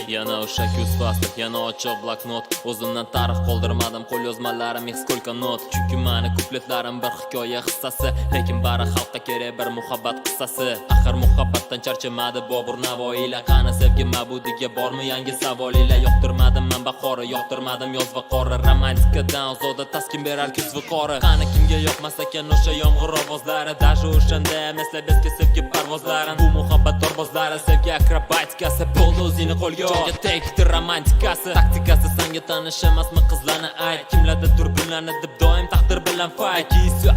Yana o'sha ko'z pastlik, yana ochiq bloknot. O'zimdan tarix qoldirmadim, qo'l yozmalarim skolka not. Chunki meni kupletlarim bir hikoya hissasi, lekin bari xalqqa kerak bir muhabbat qissasi. Axir muhabbatdan charchamadi Bobur Navoiylar. Qani sevgi mabudiga bormi yangi savolilar? Yoqtirmadim men bahori, yoqtirmadim yoz va qor. Romantikadan ozoda taskin berar kuz va qor. Qani kimga yoqmas ekan o'sha yomg'ir ovozlari? Dashi o'shanda eslab eski sevgi parvozlarim. Bu muhabbat dorbozlari, sevgi akrobatikasi. Bo'ldi o'zini qo'lga ol, tekdi romantikasi. Taktikasi senga tanish emasmi qizlarni ayt. Kimlarda turbinlarni deb doim taqdir bilan fight.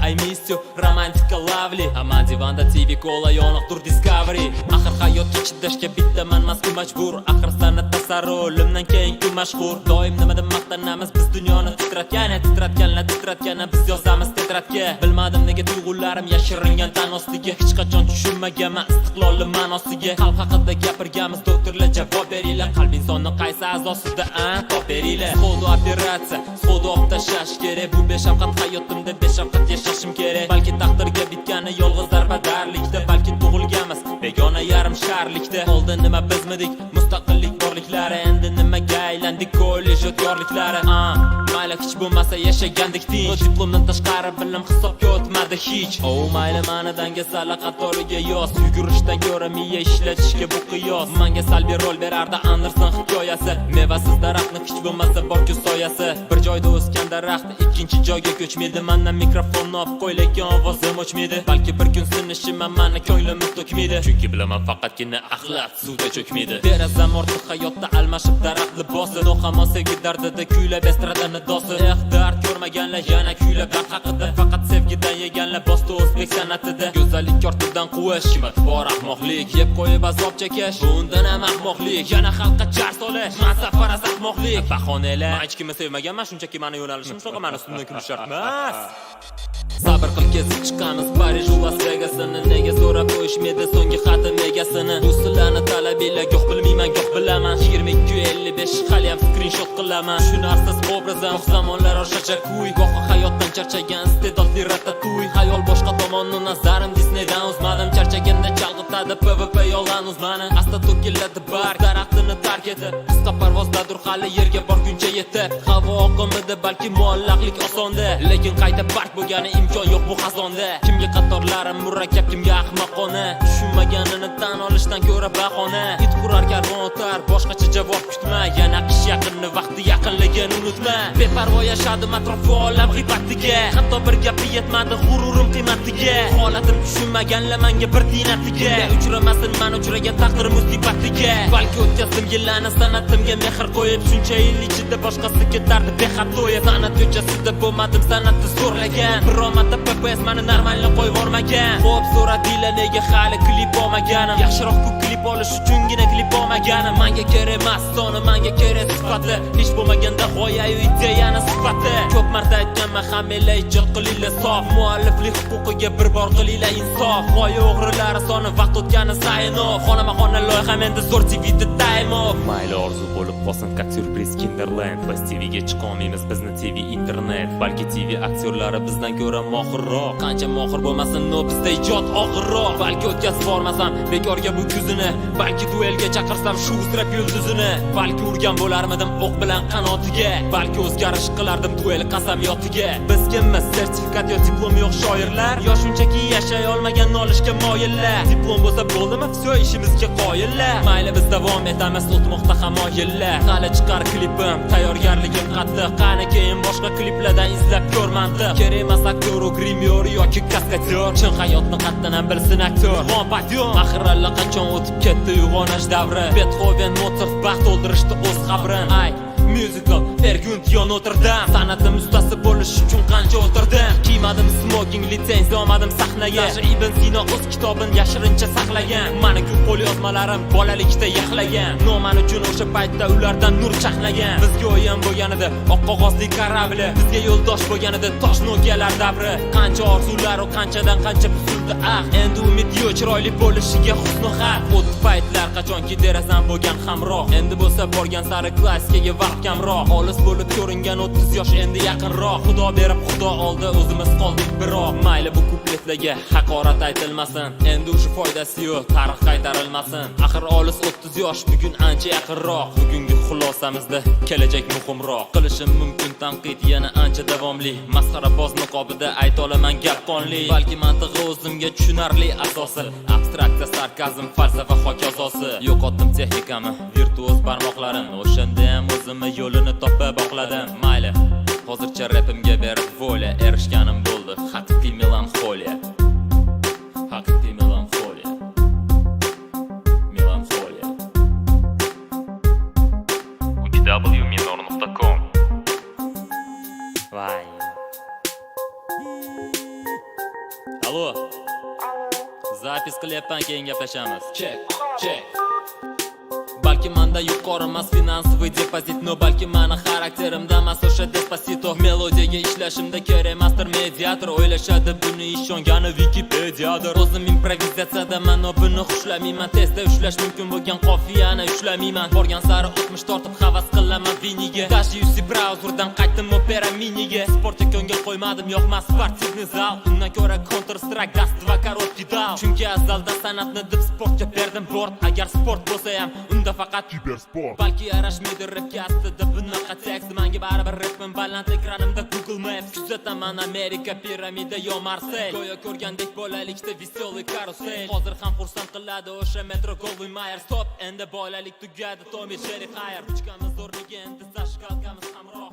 I miss you, romantika lovely. Aman divanda TV kola yoniq tur Discovery. Axir hayotga chidashga bittaman mazkur majbur. Axir san'at tasarrulimdan keyin ku mashhur. Doim nimadan maqtanamiz biz dunyoni titratganlar biz yozamiz titratga. Bilmadim nega tuyg'ularim yashiringan tan ostiga. Hech qachon tushunmaganman istiqlolli ma'nosiga. Qalb haqida gapirganmiz doktorlar javob beringlar. Qalb insonning qaysi a'zosida top beringlar. Xo'do operatsiya, xo'do tashlash kerak. Bu beshafqat hayotimda beshafqat yashashim kerak. Balki taqdirga bitgani yolg'iz darbadarlikda, balki tug'ilganmiz begona yarim sharlikda. Oldin nima bizmidik mustaqillik borliklari, endi nimaga aylandik kollej yodgorliklari. Mayli hech bo'lmasa yashagandik tinch. Diplomdan tashqari bilim hisobga o'tmadi hech. Mayli manidan sala qatoriga yoz. Yugurishdan ko'ra miya ishlatishga bu qiyos. Menga salbiy rol berardi Anderson hikoyasi. Mevasiz daraxtni hech bo'lmasa bor-ku soyasi. Bir joyda o'sgan daraxt ikkinchi joyga ko'chmaydi. Mendan mikrofonni olib qo'y, lekin ovozim o'chmaydi. Balki bir kun sinishim meni ko'nglimni to'kmaydi. Chunki bilaman faqatgina axlat suvda cho'kmaydi. Derazam ortiq hayotda almashib daraxt libosi. Nohamo sevgi dardida kuylab estradani dosi. Dard ko'rmaganlar yana kuylab dard haqida. Faqat sevgidan yeganlar bosti o'zbek san'atida. Go'zallik ortidan quvish, himmat bor ahmoqlik. Yeb qo'yib azob chekish, bundan ham ahmoqlik. Yana xalqqa jar solish, masafar ahmoqlik. Bahonalar, men hech kimni sevmaganman, shunchaki meni yo'nalishim shunaqa, meni ustimdan kulish shart emas. Sabr qilib kezib chiqamiz Parij va Las Vegasini. Nega so'rab qo'yishmaydi so'nggi xatim egasini? Bu sizlarni talabinglar goh bilmayman, goh bilaman. 22:55 hali ham screenshot qilaman. Tushunarsiz obrazim, goh zamonlar oshacha kuy. Goh hayotdan charchagan iste'dodli ratatouille. Xayol boshqa tomonni nazarim Disneydan uzmadim. Charchaganda chalg'itadi PVP yolg'on uzmani. Asta to'kiladi barg daraxtini tark etib. Qisqa parvozdadir hali yerga borguncha yetib. Havo oqimida balki muallaqlik osonda, lekin qayta barg bo'lgani imkon yo'q bu xazonda. Kimga qatorlarim murakkab, kimga ahmoqona. Tushunmaganini tan olishdan ko'ra bahona. It qurar karvon o'tar, boshqacha javob kutma. Yana qish yaqinni vaqti yaqinligini unutma. Beparvo yashadim atrofi olam g'ibatiga. Hatto bir gapi yetmadi g'ururim qiymatiga. Holatim tushunmaganlar menga bir tiynatiga. Uchramasin men uchragan taqdir musibatiga. Balki o'tkazdim yillarni san'atimga mehr qo'yib. Shuncha yil ichida boshqasi ketardi behad to'yib. San'at ko'chasida bo'lmadim san'atni zo'rlagan. Biromata PPS meni normalni qo'yib yormagan. Xo'p so'radinglar nega hali klip olmaganim? Yaxshiroq-ku klip olish uchungina klip olmaganim. Menga kerak emas soni, menga kerak sifatli. Hech bo'lmaganda g'oya-yu ideyani sifati. Ko'p marta aytganman hammalar ijod qilinglar sof. Mualliflik huquqiga bir bor qilinglar insof. G'oya o'g'rilari soni vaqt o'tgani sayin off. Xonama-xona loyiham endi zo'r TV'da time off. Mayli orzu bo'lib qolsin как syurpriz Kinderland. Biz TV'ga chiqolmaymiz, bizni TV internet. Balki TV aktyorlari bizdan ko'ra mohirroq. Qancha mohir bo'lmasin, no bizda ijod og'irroq. Balki o'tkazib bormasam bekorga bu kuzini. Balki duelga chaqirsam shu uzrab yulduzini. Balki urgan bo'larmidim o'q bilan qanotiga. Balki o'zgarish qilardim duel qasamiyotiga. Biz kimmiz? Sertifikat yo diplom yo'q shoirlar, yo shunchaki yashay olmagan nolishga moyillar. Diplom bo'lsa bo'ldimi? Vsyo ishimizga qoyillar. Mayli biz davom etamiz o'tmoqda hamon yillar. Hali chiqar klipim, tayyorgarligim qattiq. Qani keyin boshqa kliplardan izlab ko'rmantiq. Kerak emas aktyor, grimyor yoki kaskadyor. Chin hayotni qatdan ham bilsin aktyor. Montpatyon axir allaqachon o'tib ketdi uyg'onish davri. Beethoven, Mozart baxt to'ldirishdi o'z qabrin. Ay musical, Fergunt yo Notre Dame. San'atim ustasi bo'lish uchun qancha o'tirdim. Kiymadim smoking, litsenziya olmadim sahnaga. Ibn Sino o'z kitobini yashirincha saqlagan. Meni ko'p qo'l yozmalarim bolalikda yaxlagan. Noman uchun o'sha paytda ulardan nur chaqnagan. Bizga o'yin bo'lganida oq qog'ozli korabli, bizga yo'ldosh bo'lganida tosh nokiyalar davri. Qancha orzular, qanchadan qancha buzildi endi umid yo'q chiroyli bo'lishiga husnu xat. O'tdi paytlar qachonki derazam bo'lgan hamroh. Endi bo'lsa borgan sari klassikaga vaqt kamroq. Olis bo'lib ko'ringan 30 yosh endi yaqinroq. Xudo berib xudo oldi, o'zimiz qoldik biroq. Mayli bu kupletlarga haqorat aytilmasin. Endi o'sha foydasi yo'q, tarix qaytarilmasin. Axir olis 30 yosh, bugun ancha yaqinroq. Bugungi xulosamizda kelajak muhimroq. Qilishim mumkin tanqid yana ancha davomli. Masxaraboz niqobida ayta olaman gap qonli. Balki mantig'i o'zimga tushunarli asosi. Abstraksiya, sarkazm, falsafa hokazosi. Yo'qotdim texnikami, virtuoz barmoqlarim. O'shanda ham o'zimni yo'lini topa bog'ladim. Mayli, hozircha rapimga berib voля, erishganim bo'ldi. Haqiqiy melanxoliya. Haqiqiy melanxoliya. Melanxoliya. www.minor.com. Vay. Allo. Zapis qilyapman, keyin gaplashamiz. Check, check. Balki menda yuqori emas finansoviy depozit, no balki meni xarakterimda emas o'sha despacito. Melodiyaga ishlashimda kerak master mediator. O'ylashadi buni ishongani Wikipediadir. O'zim improvizatsiyada man buni xushlamayman. Tezda ushlash mumkin bo'lgan qofiyani ushlamayman. Borgan sari o'tmish tortib havas qilaman viniga. Dashi UC brauzerdan qaytdim opera miniga. Sportga ko'ngil qo'ymadim, yo'qmas sportivniy zal. Undan ko'ra Counter Strike, Dust va korotkий dal. Chunki azalda san'atni deb sportga berdim bort. Agar sport bo'lsa ham unda faqat kibersport. Balki yarashmaydi rapga aslida bunaqa tekst. Menga baribir rapim baland ekranimda Google Maps. Kuzataman Amerika piramida yo Marsel. Go'yo ko'rgandek bolalikda veselый karusel. Hozir ham xursand qiladi o'sha Metro Goldwyn Mayer. Stop, endi bolalik tugadi Tommy Jerry Hire. Ruchkamiz o'rniga endi zashkalkamiz hamroh.